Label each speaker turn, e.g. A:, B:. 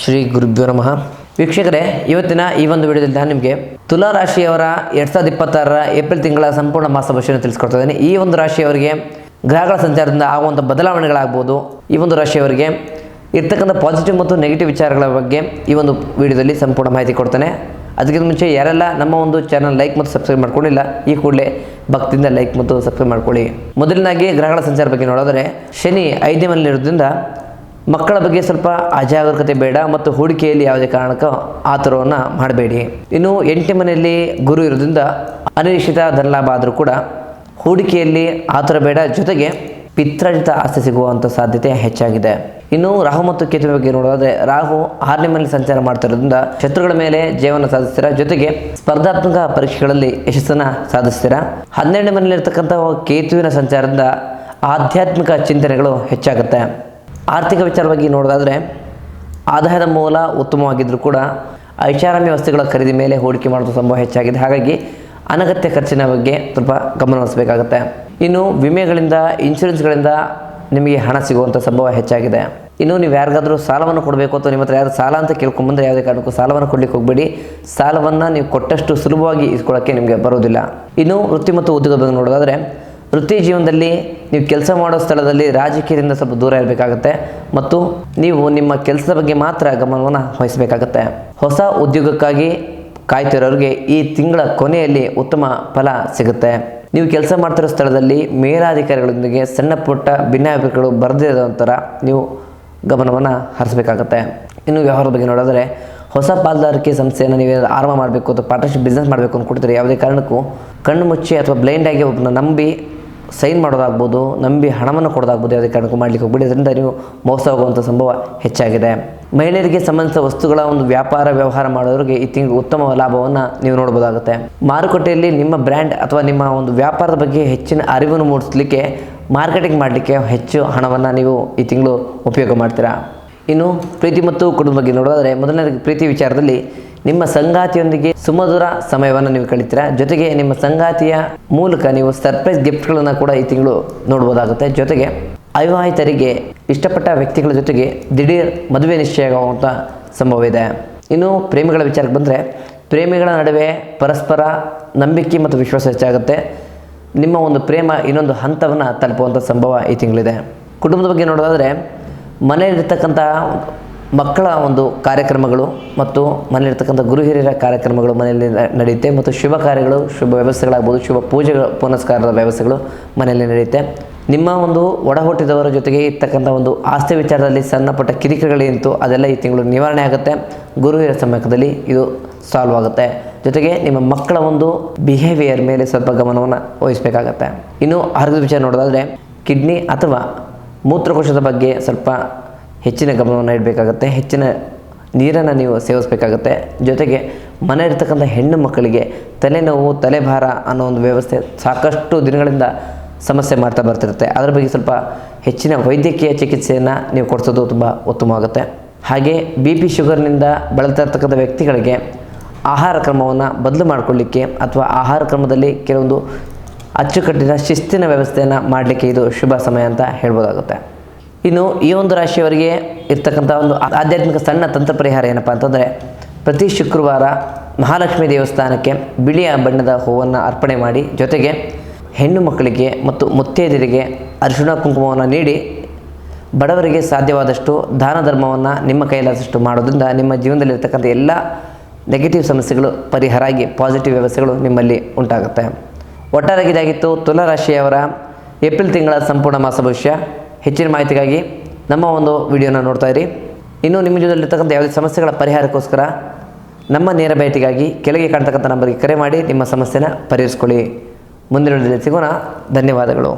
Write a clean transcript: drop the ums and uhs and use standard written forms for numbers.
A: ಶ್ರೀ ಗುರುಭ್ಯೋ ನಮಃ. ವೀಕ್ಷಕರೇ, ಇವತ್ತಿನ ಈ ಒಂದು ವಿಡಿಯೋದಲ್ಲಿ ನಾನು ನಿಮಗೆ ತುಲಾ ರಾಶಿಯವರ 2026ರ ಏಪ್ರಿಲ್ ತಿಂಗಳ ಸಂಪೂರ್ಣ ಮಾಸ ಭವಿಷ್ಯವನ್ನು ತಿಳಿಸ್ಕೊಡ್ತಾ ಇದ್ದೀನಿ. ಈ ಒಂದು ರಾಶಿಯವರಿಗೆ ಗ್ರಹಗಳ ಸಂಚಾರದಿಂದ ಆಗುವಂಥ ಬದಲಾವಣೆಗಳಾಗ್ಬೋದು, ಈ ಒಂದು ರಾಶಿಯವರಿಗೆ ಇರ್ತಕ್ಕಂಥ ಪಾಸಿಟಿವ್ ಮತ್ತು ನೆಗೆಟಿವ್ ವಿಚಾರಗಳ ಬಗ್ಗೆ ಈ ಒಂದು ವಿಡಿಯೋದಲ್ಲಿ ಸಂಪೂರ್ಣ ಮಾಹಿತಿ ಕೊಡ್ತಾನೆ. ಅದಕ್ಕಿಂತ ಮುಂಚೆ ಯಾರೆಲ್ಲ ನಮ್ಮ ಒಂದು ಚಾನಲ್ ಲೈಕ್ ಮತ್ತು ಸಬ್ಸ್ಕ್ರೈಬ್ ಮಾಡ್ಕೊಂಡಿಲ್ಲ, ಈ ಕೂಡಲೇ ಭಕ್ತಿಯಿಂದ ಲೈಕ್ ಮತ್ತು ಸಬ್ಸ್ಕ್ರೈಬ್ ಮಾಡ್ಕೊಳ್ಳಿ. ಮೊದಲನಾಗಿ ಗ್ರಹಗಳ ಸಂಚಾರ ಬಗ್ಗೆ ನೋಡಿದ್ರೆ, ಶನಿ 5ನೇ ಮನೆಯಲ್ಲಿರೋದ್ರಿಂದ ಮಕ್ಕಳ ಬಗ್ಗೆ ಸ್ವಲ್ಪ ಅಜಾಗರೂಕತೆ ಬೇಡ ಮತ್ತು ಹೂಡಿಕೆಯಲ್ಲಿ ಯಾವುದೇ ಕಾರಣಕ್ಕೂ ಆತುರವನ್ನು ಮಾಡಬೇಡಿ. ಇನ್ನು 8ನೇ ಮನೆಯಲ್ಲಿ ಗುರು ಇರೋದ್ರಿಂದ ಅನಿರೀಕ್ಷಿತ ಧನಲಾಭ ಆದರೂ ಕೂಡ ಹೂಡಿಕೆಯಲ್ಲಿ ಆತುರ ಬೇಡ, ಜೊತೆಗೆ ಪಿತ್ರಾರ್ಜಿತ ಆಸ್ತಿ ಸಿಗುವಂಥ ಸಾಧ್ಯತೆ ಹೆಚ್ಚಾಗಿದೆ. ಇನ್ನು ರಾಹು ಮತ್ತು ಕೇತುವಿನ ಬಗ್ಗೆ ನೋಡೋದಾದ್ರೆ, ರಾಹು 6ನೇ ಮನೆಯಲ್ಲಿ ಸಂಚಾರ ಮಾಡ್ತಿರೋದ್ರಿಂದ ಶತ್ರುಗಳ ಮೇಲೆ ಜಯವನ್ನು ಸಾಧಿಸ್ತೀರಾ, ಜೊತೆಗೆ ಸ್ಪರ್ಧಾತ್ಮಕ ಪರೀಕ್ಷೆಗಳಲ್ಲಿ ಯಶಸ್ಸನ್ನು ಸಾಧಿಸ್ತೀರಾ. 12ನೇ ಮನೆಯಲ್ಲಿ ಇರ್ತಕ್ಕಂಥ ಕೇತುವಿನ ಸಂಚಾರದಿಂದ ಆಧ್ಯಾತ್ಮಿಕ ಚಿಂತನೆಗಳು ಹೆಚ್ಚಾಗುತ್ತೆ. ಆರ್ಥಿಕ ವಿಚಾರ ಬಗ್ಗೆ ನೋಡೋದಾದರೆ, ಆದಾಯದ ಮೂಲ ಉತ್ತಮವಾಗಿದ್ದರೂ ಕೂಡ ಐಷಾರಾಮ್ಯ ವಸ್ತುಗಳ ಖರೀದಿ ಮೇಲೆ ಹೂಡಿಕೆ ಮಾಡುವ ಸಂಭವ ಹೆಚ್ಚಾಗಿದೆ. ಹಾಗಾಗಿ ಅನಗತ್ಯ ಖರ್ಚಿನ ಬಗ್ಗೆ ಸ್ವಲ್ಪ ಗಮನಹರಿಸಬೇಕಾಗುತ್ತೆ. ಇನ್ನು ವಿಮೆಗಳಿಂದ, ಇನ್ಶೂರೆನ್ಸ್ಗಳಿಂದ ನಿಮಗೆ ಹಣ ಸಿಗುವಂಥ ಸಂಭವ ಹೆಚ್ಚಾಗಿದೆ. ಇನ್ನು ನೀವು ಯಾರಿಗಾದರೂ ಸಾಲವನ್ನು ಕೊಡಬೇಕು ಅಥವಾ ನಿಮ್ಮ ಹತ್ರ ಯಾರು ಸಾಲ ಅಂತ ಕೇಳ್ಕೊಂಬಂದರೆ ಯಾವುದೇ ಕಾರಣಕ್ಕೂ ಸಾಲವನ್ನು ಕೊಡಲಿಕ್ಕೆ ಹೋಗಬೇಡಿ. ಸಾಲವನ್ನು ನೀವು ಕೊಟ್ಟಷ್ಟು ಸುಲಭವಾಗಿ ಇಸ್ಕೊಳ್ಳೋಕ್ಕೆ ನಿಮಗೆ ಬರೋದಿಲ್ಲ. ಇನ್ನು ವೃತ್ತಿ ಮತ್ತು ಉದ್ಯೋಗದ ಬಗ್ಗೆ ನೋಡೋದಾದರೆ, ವೃತ್ತಿ ಜೀವನದಲ್ಲಿ ನೀವು ಕೆಲಸ ಮಾಡೋ ಸ್ಥಳದಲ್ಲಿ ರಾಜಕೀಯದಿಂದ ಸ್ವಲ್ಪ ದೂರ ಇರಬೇಕಾಗತ್ತೆ ಮತ್ತು ನೀವು ನಿಮ್ಮ ಕೆಲಸದ ಬಗ್ಗೆ ಮಾತ್ರ ಗಮನವನ್ನು ವಹಿಸಬೇಕಾಗತ್ತೆ. ಹೊಸ ಉದ್ಯೋಗಕ್ಕಾಗಿ ಕಾಯ್ತಿರೋರಿಗೆ ಈ ತಿಂಗಳ ಕೊನೆಯಲ್ಲಿ ಉತ್ತಮ ಫಲ ಸಿಗುತ್ತೆ. ನೀವು ಕೆಲಸ ಮಾಡ್ತಿರೋ ಸ್ಥಳದಲ್ಲಿ ಮೇಲಾಧಿಕಾರಿಗಳೊಂದಿಗೆ ಸಣ್ಣ ಪುಟ್ಟ ಭಿನ್ನಾಭಿಪ್ರಾಯಗಳು ಬರದಿರೋ ಥರ ನೀವು ಗಮನವನ್ನು ಹರಿಸಬೇಕಾಗತ್ತೆ. ಇನ್ನು ವ್ಯವಹಾರದ ಬಗ್ಗೆ ನೋಡಿದ್ರೆ, ಹೊಸ ಪಾಲುದಾರಿಕೆ ಸಂಸ್ಥೆಯನ್ನು ನೀವು ಆರಂಭ ಮಾಡಬೇಕು ಅಥವಾ ಪಾರ್ಟ್ನರ್ಶಿಪ್ ಬಿಸ್ನೆಸ್ ಮಾಡಬೇಕು ಅಂದ್ಕೊಡ್ತೀರಿ, ಯಾವುದೇ ಕಾರಣಕ್ಕೂ ಕಣ್ಣು ಮುಚ್ಚಿ ಅಥವಾ ಬ್ಲೈಂಡಾಗಿ ಒಬ್ಬನ ನಂಬಿ ಸೈನ್ ಮಾಡೋದಾಗ್ಬೋದು, ನಂಬಿ ಹಣವನ್ನು ಕೊಡೋದಾಗ್ಬೋದು, ಯಾವುದೇ ಕಾರಣಕ್ಕೂ ಮಾಡಲಿಕ್ಕೆ ಹೋಗ್ಬಿಡಿ. ಅದರಿಂದ ನೀವು ಮೋಸ ಹೋಗುವಂಥ ಸಂಭವ ಹೆಚ್ಚಾಗಿದೆ. ಮಹಿಳೆಯರಿಗೆ ಸಂಬಂಧಿಸಿದ ವಸ್ತುಗಳ ಒಂದು ವ್ಯಾಪಾರ ವ್ಯವಹಾರ ಮಾಡೋರಿಗೆ ಈ ತಿಂಗಳು ಉತ್ತಮ ಲಾಭವನ್ನು ನೀವು ನೋಡ್ಬೋದಾಗುತ್ತೆ. ಮಾರುಕಟ್ಟೆಯಲ್ಲಿ ನಿಮ್ಮ ಬ್ರ್ಯಾಂಡ್ ಅಥವಾ ನಿಮ್ಮ ಒಂದು ವ್ಯಾಪಾರದ ಬಗ್ಗೆ ಹೆಚ್ಚಿನ ಅರಿವನ್ನು ಮೂಡಿಸಲಿಕ್ಕೆ, ಮಾರ್ಕೆಟಿಂಗ್ ಮಾಡಲಿಕ್ಕೆ ಹೆಚ್ಚು ಹಣವನ್ನು ನೀವು ಈ ತಿಂಗಳು ಉಪಯೋಗ ಮಾಡ್ತೀರಾ. ಇನ್ನು ಪ್ರೀತಿ ಮತ್ತು ಕುಟುಂಬ ಬಗ್ಗೆ ನೋಡೋದಾದರೆ, ಮೊದಲನೇ ಪ್ರೀತಿ ವಿಚಾರದಲ್ಲಿ ನಿಮ್ಮ ಸಂಗಾತಿಯೊಂದಿಗೆ ಸುಮಧುರ ಸಮಯವನ್ನು ನೀವು ಕಳೀತೀರಾ. ಜೊತೆಗೆ ನಿಮ್ಮ ಸಂಗಾತಿಯ ಮೂಲಕ ನೀವು ಸರ್ಪ್ರೈಸ್ ಗಿಫ್ಟ್ಗಳನ್ನು ಕೂಡ ಈ ತಿಂಗಳು ನೋಡ್ಬೋದಾಗುತ್ತೆ. ಜೊತೆಗೆ ಅವಿವಾಹಿತರಿಗೆ ಇಷ್ಟಪಟ್ಟ ವ್ಯಕ್ತಿಗಳ ಜೊತೆಗೆ ದಿಢೀರ್ ಮದುವೆ ನಿಶ್ಚಯ ಆಗುವಂಥ ಸಂಭವ ಇದೆ. ಇನ್ನು ಪ್ರೇಮಿಗಳ ವಿಚಾರಕ್ಕೆ ಬಂದರೆ, ಪ್ರೇಮಿಗಳ ನಡುವೆ ಪರಸ್ಪರ ನಂಬಿಕೆ ಮತ್ತು ವಿಶ್ವಾಸ ಹೆಚ್ಚಾಗುತ್ತೆ. ನಿಮ್ಮ ಒಂದು ಪ್ರೇಮ ಇನ್ನೊಂದು ಹಂತವನ್ನು ತಲುಪುವಂಥ ಸಂಭವ ಈ ತಿಂಗಳಿದೆ. ಕುಟುಂಬದ ಬಗ್ಗೆ ನೋಡೋದಾದರೆ, ಮನೆಯಲ್ಲಿರ್ತಕ್ಕಂಥ ಮಕ್ಕಳ ಒಂದು ಕಾರ್ಯಕ್ರಮಗಳು ಮತ್ತು ಮನೆಯಲ್ಲಿರ್ತಕ್ಕಂಥ ಗುರು ಹಿರಿಯರ ಕಾರ್ಯಕ್ರಮಗಳು ಮನೆಯಲ್ಲಿ ನಡೆಯುತ್ತೆ ಮತ್ತು ಶುಭ ಕಾರ್ಯಗಳು, ಶುಭ ವ್ಯವಸ್ಥೆಗಳಾಗ್ಬೋದು, ಶುಭ ಪೂಜೆಗಳು, ಪುನಸ್ಕಾರದ ವ್ಯವಸ್ಥೆಗಳು ಮನೆಯಲ್ಲಿ ನಡೆಯುತ್ತೆ. ನಿಮ್ಮ ಒಂದು ಒಡ ಹುಟ್ಟಿದವರ ಜೊತೆಗೆ ಇರ್ತಕ್ಕಂಥ ಒಂದು ಆಸ್ತಿ ವಿಚಾರದಲ್ಲಿ ಸಣ್ಣ ಪುಟ್ಟ ಕಿರಿಕಿರಿಗಳೇನಿತ್ತು ಅದೆಲ್ಲ ಈ ತಿಂಗಳು ನಿವಾರಣೆ ಆಗುತ್ತೆ. ಗುರು ಹಿರಿಯರ ಸಮಯದಲ್ಲಿ ಇದು ಸಾಲ್ವ್ ಆಗುತ್ತೆ. ಜೊತೆಗೆ ನಿಮ್ಮ ಮಕ್ಕಳ ಒಂದು ಬಿಹೇವಿಯರ್ ಮೇಲೆ ಸ್ವಲ್ಪ ಗಮನವನ್ನು ವಹಿಸಬೇಕಾಗತ್ತೆ. ಇನ್ನು ಆರೋಗ್ಯದ ವಿಚಾರ ನೋಡೋದಾದರೆ, ಕಿಡ್ನಿ ಅಥವಾ ಮೂತ್ರಕೋಶದ ಬಗ್ಗೆ ಸ್ವಲ್ಪ ಹೆಚ್ಚಿನ ಗಮನವನ್ನು ಇಡಬೇಕಾಗತ್ತೆ. ಹೆಚ್ಚಿನ ನೀರನ್ನು ನೀವು ಸೇವಿಸಬೇಕಾಗತ್ತೆ. ಜೊತೆಗೆ ಮನೆ ಇರ್ತಕ್ಕಂಥ ಹೆಣ್ಣು ಮಕ್ಕಳಿಗೆ ತಲೆನೋವು, ತಲೆಭಾರ ಅನ್ನೋ ಒಂದು ವ್ಯವಸ್ಥೆ ಸಾಕಷ್ಟು ದಿನಗಳಿಂದ ಸಮಸ್ಯೆ ಮಾಡ್ತಾ ಬರ್ತಿರುತ್ತೆ. ಅದರ ಬಗ್ಗೆ ಸ್ವಲ್ಪ ಹೆಚ್ಚಿನ ವೈದ್ಯಕೀಯ ಚಿಕಿತ್ಸೆಯನ್ನು ನೀವು ಕೊಡಿಸೋದು ತುಂಬ ಉತ್ತಮವಾಗುತ್ತೆ. ಹಾಗೆ BP ಶುಗರ್ನಿಂದ ಬಳಲ್ತಾ ಇರ್ತಕ್ಕಂಥ ವ್ಯಕ್ತಿಗಳಿಗೆ ಆಹಾರ ಕ್ರಮವನ್ನು ಬದಲು ಮಾಡಿಕೊಳ್ಳಿಕ್ಕೆ ಅಥವಾ ಆಹಾರ ಕ್ರಮದಲ್ಲಿ ಕೆಲವೊಂದು ಅಚ್ಚುಕಟ್ಟಿನ ಶಿಸ್ತಿನ ವ್ಯವಸ್ಥೆಯನ್ನು ಮಾಡಲಿಕ್ಕೆ ಇದು ಶುಭ ಸಮಯ ಅಂತ ಹೇಳ್ಬೋದಾಗುತ್ತೆ. ಇನ್ನು ಈ ಒಂದು ರಾಶಿಯವರಿಗೆ ಇರ್ತಕ್ಕಂಥ ಒಂದು ಆಧ್ಯಾತ್ಮಿಕ ಸಣ್ಣ ತಂತ್ರ ಪರಿಹಾರ ಏನಪ್ಪ ಅಂತಂದರೆ, ಪ್ರತಿ ಶುಕ್ರವಾರ ಮಹಾಲಕ್ಷ್ಮಿ ದೇವಸ್ಥಾನಕ್ಕೆ ಬಿಳಿಯ ಬಣ್ಣದ ಹೂವನ್ನು ಅರ್ಪಣೆ ಮಾಡಿ, ಜೊತೆಗೆ ಹೆಣ್ಣು ಮಕ್ಕಳಿಗೆ ಮತ್ತು ಮುತ್ತೈದೆಯರಿಗೆ ಅರಿಶಿಣ ಕುಂಕುಮವನ್ನು ನೀಡಿ, ಬಡವರಿಗೆ ಸಾಧ್ಯವಾದಷ್ಟು ದಾನ ಧರ್ಮವನ್ನು ನಿಮ್ಮ ಕೈಲಾದಷ್ಟು ಮಾಡೋದ್ರಿಂದ ನಿಮ್ಮ ಜೀವನದಲ್ಲಿರ್ತಕ್ಕಂಥ ಎಲ್ಲ ನೆಗೆಟಿವ್ ಸಮಸ್ಯೆಗಳು ಪರಿಹಾರ ಆಗಿ ಪಾಸಿಟಿವ್ ವ್ಯವಸ್ಥೆಗಳು ನಿಮ್ಮಲ್ಲಿ ಉಂಟಾಗುತ್ತೆ. ಒಟ್ಟಾರೆಯಾಗಿ ಇದಾಗಿತ್ತು ತುಲಾ ರಾಶಿಯವರ ಏಪ್ರಿಲ್ ತಿಂಗಳ ಸಂಪೂರ್ಣ ಮಾಸ ಭವಿಷ್ಯ. ಹೆಚ್ಚಿನ ಮಾಹಿತಿಗಾಗಿ ನಮ್ಮ ಒಂದು ವಿಡಿಯೋನ ನೋಡ್ತಾ ಇರಿ. ಇನ್ನು ನಿಮ್ಮ ಜೀವನದಲ್ಲಿರ್ತಕ್ಕಂಥ ಯಾವುದೇ ಸಮಸ್ಯೆಗಳ ಪರಿಹಾರಕ್ಕೋಸ್ಕರ ನಮ್ಮ ನೇರ ಭೇಟಿಗಾಗಿ ಕೆಳಗೆ ಕಾಣ್ತಕ್ಕಂಥ ನಂಬರ್ಗೆ ಕರೆ ಮಾಡಿ ನಿಮ್ಮ ಸಮಸ್ಯೆನ ಪರಿಹರಿಸ್ಕೊಳ್ಳಿ. ಮುಂದಿನ ವಿಡಿಯೋದಲ್ಲಿ ಸಿಗೋಣ. ಧನ್ಯವಾದಗಳು.